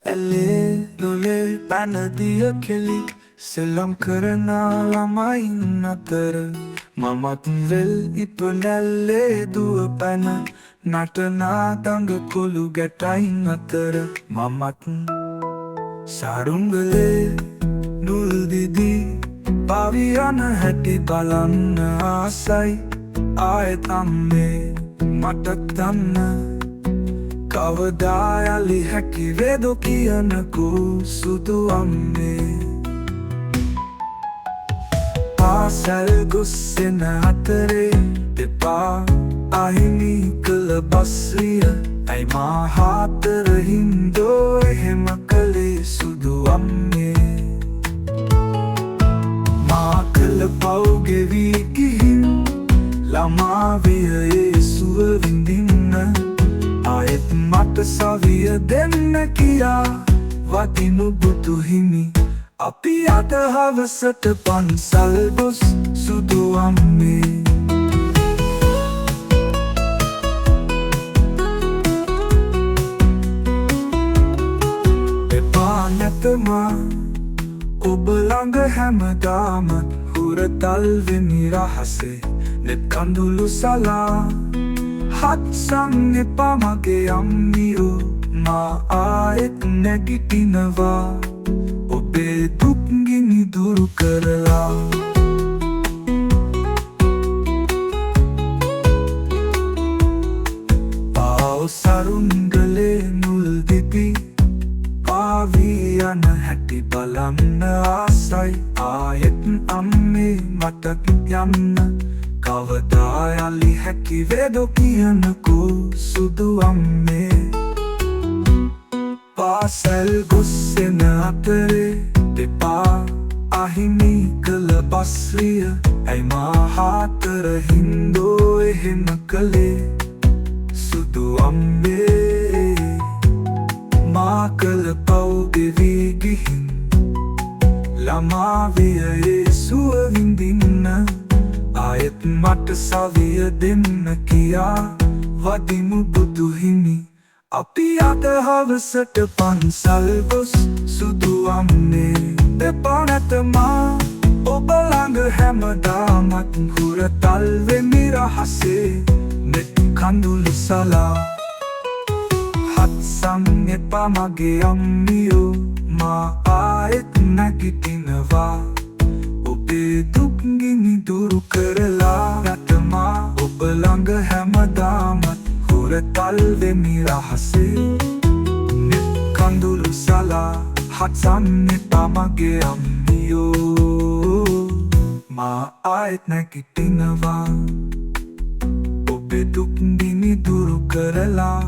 ඇලේ දොලේ පැනදිය කෙලි සෙල්ලම් කරන ළමයින් අතර මමත් වෙල් ඉප නැල්ලේ දුව පැන නටනා දඟ කොළු ගැටයින් අතර මමත් සරුංගලේ නුල් දිදී පාවියන හැටි බලන්න ආසයි ආයෙත් අම්මේ මට දන්න කවදා යලි හැකි වේදෝ කියනකෝ සුදු අම්මේ පාසල් ගොස්සෙන අතරේ දෙපා අහිමි කළ බස්රිය ඇයි මා හතර හින්දෝ එහෙම කළේ සුදු අම්මේ මා කළ පව් ගෙවී ගිහින් ළමා වියයේ සුව විඳින්න ආයෙත් මට සවිය දෙන්න කියා වදිනු බුදු හිමි අපි අද හවසට පන්සල් ගොස් සුදු අම්මේ එපා නැතමා ඔබ ළඟ හැමදාමත් හුරතල් වෙමි රහසේ නෙත් කඳුළු සලා හත්සන් එපා මගේ අම්මියෝ මා ආයෙත් නැගිටිනවා ඔබේ දුක් ගිනි දුරු කරලා පාව සරුංගලේ නුල් දිපි පාවී යන හැටි බලන්න ආසයි ආයෙත් අම්මේ මතක් යන්න කවදා යලි හැකි වේදෝ කියනකෝ සුදු අම්මේ පාසල් ගොස්සෙන අතරේ දෙපා අහිමි කළ බස්රිය ඇයි මා හතර හින්දෝ එහෙම කළේ සුදු අම්මේ මා කළ පව් ගෙවී ගිහින් ළමා වියයේ සුව විඳින්න ආයෙත් මට සවිය දෙන්න කියා වදිමු බුදු හිමි අපි අද හවසට පන්සල් ගොස් සුදු අම්මේ දෙපා නැතමා ඔබ ළඟ හැමදාමත් හුරතල් වෙමි රහසේ නෙත් කඳුළු සලා හත්සන් එපා මගේ අම්මියෝ මා ආයෙත් නැගිටිනවා ඔබේ දුක් ගිනි දුරු කරලා නැතමා ඔබ ළඟ හැමදාමත් හුරතල් වෙමි රහසේ නෙත් කඳුළු සලා හත්සන් එපා මගේ අම්මියෝ මා ආයෙත් නැගිටිනවා ඔබේ දුක් ගිනි දුරු කරලා